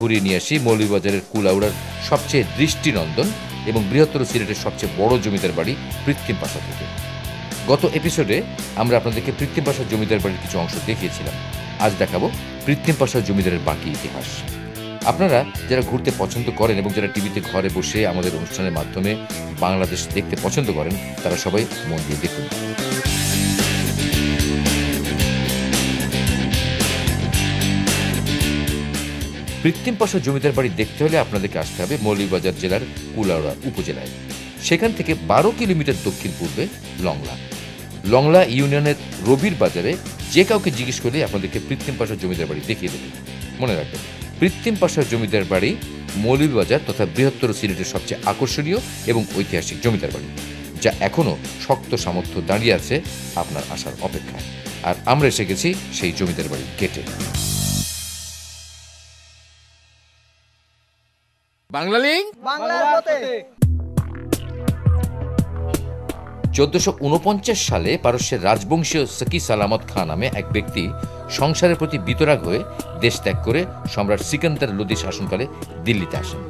ঘুরিয়ে নিয়ে আসি মৌলভীবাজারের কুলাউড়ার সবচেয়ে দৃষ্টিনন্দন এবং বৃহত্তর সিলেটের সবচেয়ে বড় জমিদার বাড়ি পৃথিম পাশা থেকে। গত এপিসোডে আমরা আপনাদেরকে পৃথিম পাশা জমিদার বাড়ির কিছু অংশ দেখিয়েছিলাম। আজ দেখাবো পৃথিম পাশা জমিদারের বাকি ইতিহাস। আপনারা যারা ঘুরতে পছন্দ করেন এবং যারা টিভিতে ঘরে বসে আমাদের অনুষ্ঠানের মাধ্যমে বাংলাদেশ দেখতে পছন্দ করেন, তারা সবাই মন দিয়ে দেখুন। পৃথিম পাশা জমিদার বাড়ি দেখতে হলে আপনাদেরকে আসতে হবে মৌলভীবাজার জেলার কুলাউড়া উপজেলায়। সেখান থেকে 12 কিলোমিটার দক্ষিণ পূর্বে লংলা ইউনিয়নের রবির বাজারে যে কাউকে জিজ্ঞেস করলে আপনাদেরকে পৃথিম পাশা জমিদার বাড়ি দেখিয়ে দেবে। মনে রাখবেন, পৃথিম পাশা জমিদার বাড়ি মৌলভীবাজার তথা বৃহত্তর সিলেটের সবচেয়ে আকর্ষণীয় এবং ঐতিহাসিক জমিদার বাড়ি, যা এখনো শক্ত সামর্থ্য দাঁড়িয়ে আছে আপনার আসার অপেক্ষায়। আর আমরা এসে গেছি সেই জমিদার বাড়ি গেটে। বাংলালিংক, বাংলার পথে। 1449 সালে পারস্যের রাজবংশীয় সকি সালামত খান নামে এক ব্যক্তি সংসারের প্রতি বিতরাগ হয়ে দেশ ত্যাগ করে সম্রাট সিকান্দার লোদী শাসনকালে দিল্লিতে আসেন।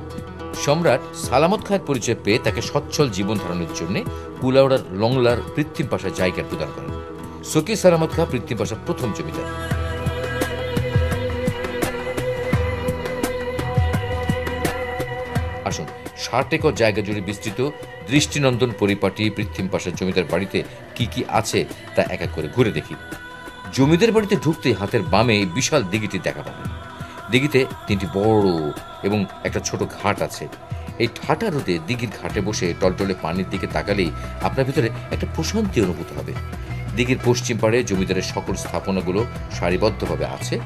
সম্রাট সালামত খাঁর পরিচয় পেয়ে তাকে সচ্ছল জীবন ধারণের জন্য কুলাউড়ার লংলার পৃথিম পাশায় জায়গা প্রদান করেন। সকি সালামত খাঁ পৃথিম পাশার প্রথম জমিদার। আসুন, 60 একর জায়গা জুড়ে বিস্তৃত দৃষ্টিনন্দন পরিপাটি পৃথিম পাশার জমিদার বাড়িতে কি কি আছে তা এক এক করে ঘুরে দেখি। জমিদার বাড়িতে ঢুকতেই হাতের বামে বিশাল দিঘিটি দেখা পাবেন। দিঘিতে 3টি বড় এবং একটা ছোট ঘাট আছে। এই ঠাটা রোদে দিঘির ঘাটে বসে টলটলে পানির দিকে তাকালেই আপনার ভিতরে একটা প্রশান্তি অনুভূত হবে। দিঘির পশ্চিম পাড়ে জমিদারের সকল স্থাপনাগুলো সারিবদ্ধভাবে আছে,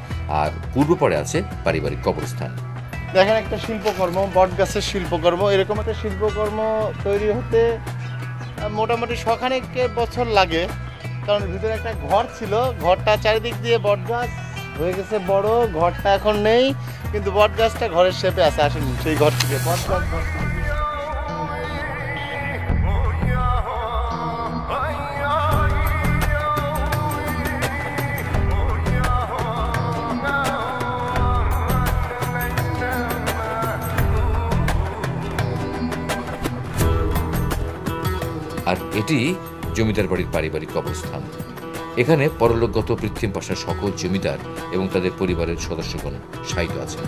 আর পূর্ব পাড়ে আছে পারিবারিক কবরস্থান। দেখেন, একটা শিল্পকর্ম, বট গাছের শিল্পকর্ম। এরকম একটা শিল্পকর্ম তৈরি হতে মোটামুটি 100 বছর লাগে, কারণ ভিতরে একটা ঘর ছিল, ঘরটা চারিদিক দিয়ে বট গাছ হয়ে গেছে বড়। ঘরটা এখন নেই, কিন্তু বট গাছটা ঘরের শেপে আছে। আসেন সেই ঘর থেকে বট গাছ। আর এটি জমিদার বাড়ির পারিবারিক কবরস্থান। এখানে পরলোকগত পৃথিম পাশার সকল জমিদার এবং তাদের পরিবারের সদস্যগণ শায়িত আছেন।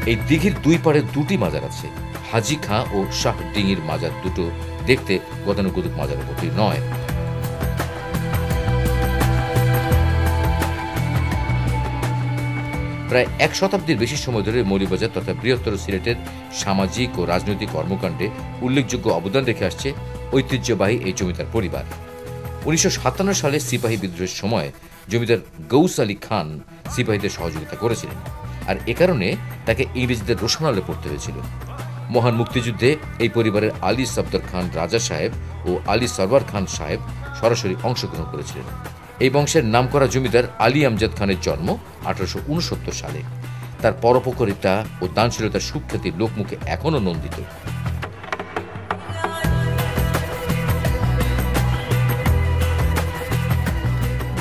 এই দিঘির দুই পাড়ে 2টি মাজার আছে। হাজি খাঁ ও শাহ ডিঙির মাজার দুটো দেখতে গতানুগতিক মাজারের মতোই নয়। প্রায় 1 শতাব্দীর বেশি সময় ধরে মৌলভীবাজার তথা বৃহত্তর সিলেটের সামাজিক ও রাজনৈতিক কর্মকাণ্ডে উল্লেখযোগ্য অবদান রেখে আসছে ঐতিহ্যবাহী এই জমিদার পরিবার। 1957 সালে সিপাহী বিদ্রোহের সময় জমিদার গৌস আলী খান সিপাহীদের সহযোগিতা করেছিলেন, আর এ কারণে তাকে ইংরেজদের রোশনালে পড়তে হয়েছিল। মহান মুক্তিযুদ্ধে এই পরিবারের আলী সফদর খান রাজা সাহেব ও আলী সরওয়ার খান সাহেব সরাসরি অংশগ্রহণ করেছিলেন। এই বংশের নামকরা জমিদার আলী আমজাদ খানের জন্ম 1869 সালে। তার পরোপকারিতা ও দানশীলতার সুখ্যাতি লোকমুখে এখনো নন্দিত।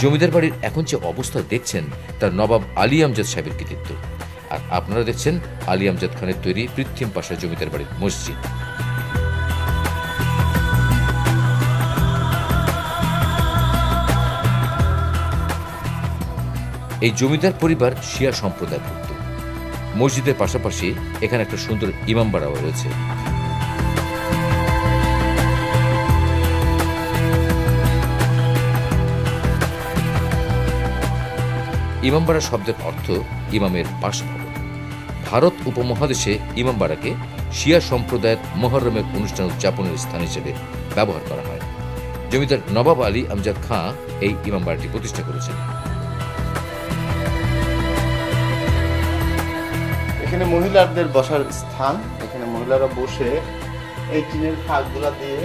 জমিদার বাড়ির এখন যে অবস্থা দেখছেন তার নবাব আলী আমজাদ সাহেবের কৃতিত্ব। আর আপনারা দেখছেন আলী আমজাদ খানের তৈরি পৃথিম পাশা জমিদার বাড়ির মসজিদ। এই জমিদার পরিবার শিয়া সম্প্রদায়ভুক্ত। মসজিদের পাশাপাশি এখানে একটা সুন্দর ইমামবাড়াও রয়েছে। ইমামবাড়া শব্দের অর্থ ইমামের বাসভবন। ভারত উপমহাদেশে ইমামবাড়াকে শিয়া সম্প্রদায়ের মুহররমের অনুষ্ঠান উদযাপনের স্থান হিসেবে ব্যবহার করা হয়। জমিদার নবাব আলী আমজাদ খাঁ এই ইমামবাড়াটি প্রতিষ্ঠা করেছেন। এখানে মহিলাদের বসার স্থান। এখানে মহিলারা বসে এই টিনের ফাঁকগুলা দিয়ে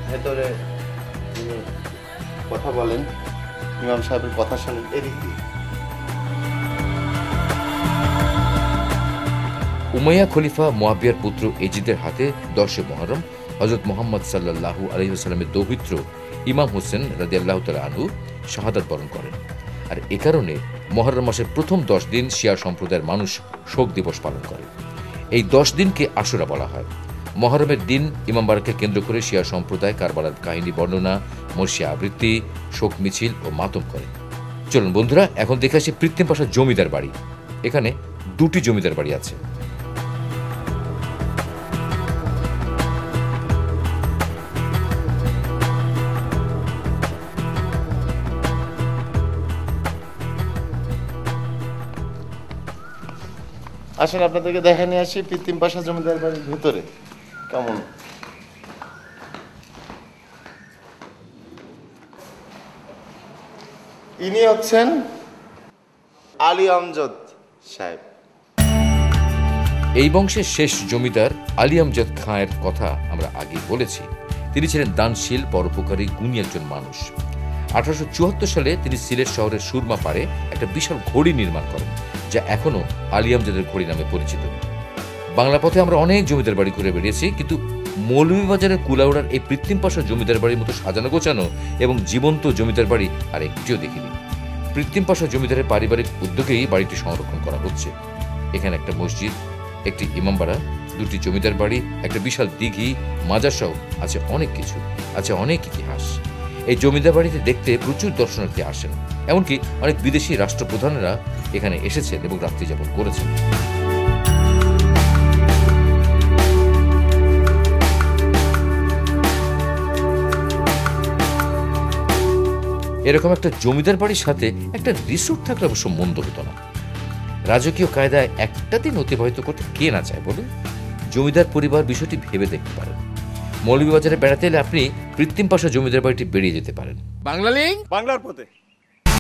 ভেতরে কথা বলেন, ইমাম সাহেবের কথা শোনেন এদিক দিয়ে। উমাইয়া খলিফা মুয়াবিয়ার পুত্র এজিদের হাতে 10 মুহররম হযরত মুহাম্মদ সাল্লাল্লাহু আলাইহি ওয়াসাল্লামের দৌহিত্র ইমাম হোসেন রাদিয়াল্লাহু তাআলা আনহু শাহাদাত বরণ করেন। আর এ কারণে মহররম মাসের প্রথম 10 দিন শিয়া সম্প্রদায়ের মানুষ শোক দিবস পালন করে। এই 10 দিনকে আশুরা বলা হয়। মহরমের দিন ইমামবাড়াকে কেন্দ্র করে শিয়া সম্প্রদায় কারবালার কাহিনী বর্ণনা, মর্শিয়া আবৃত্তি, শোক মিছিল ও মাতম করে। চলুন বন্ধুরা, এখন দেখে আসি কৃত্রিম পাশা জমিদার বাড়ি। এখানে 2টি জমিদার বাড়ি আছে। আসেন আপনাদেরকে দেখে নিয়ে আসি কৃত্রিম পাশা জমিদার বাড়ির ভেতরে কেমন। ইনি হচ্ছেন আলী আমজদ সাহেব। এই বংশের শেষ জমিদার আলী আমজদ খাঁয়ের কথা আমরা আগে বলেছি। তিনি ছিলেন দানশীল, পরোপকারী, গুণী একজন মানুষ। 1874 সালে তিনি সিলেট শহরের সুরমা পাড়ে একটা বিশাল ঘড়ি নির্মাণ করেন, যা এখনো আলী আমজদের ঘড়ি নামে পরিচিত। বাংলা পথে আমরা অনেক জমিদার বাড়ি করে বেরিয়েছি, কিন্তু মৌলভীবাজারের কুলাউড়ার এই কৃত্রিম পাশা জমিদার বাড়ির মতো সাজানো গোছানো এবং জীবন্ত জমিদার বাড়ি আর একটিও দেখিনি। কৃত্রিম পাশা জমিদারের পারিবারিক উদ্যোগেই বাড়িটি সংরক্ষণ করা হচ্ছে। এখানে একটা মসজিদ, একটি ইমামবাড়া, 2টি জমিদার বাড়ি, একটা বিশাল দিঘি, মাজার সহ আছে অনেক কিছু, আছে অনেক ইতিহাস। এই জমিদার বাড়িতে দেখতে প্রচুর দর্শনার্থী আসেন, এমনকি অনেক বিদেশি রাষ্ট্রপ্রধানেরা এখানে এসেছেন এবং রাত্রি যাপন করেছেন। এরকম একটা জমিদার বাড়ির সাথে একটা রিসোর্ট থাকলে অবশ্য মন্দ হতো না। রাজকীয় কায়দায় একটা দিন অতিবাহিত করতে কে না চায় বলুন? জমিদার পরিবার বিষয়টি ভেবে দেখতে পারেন। মৌলভীবাজারে বেড়াতে এলে আপনি কৃত্রিম পাশা জমিদার বাড়িটি বেরিয়ে যেতে পারেন। বাংলার পথে।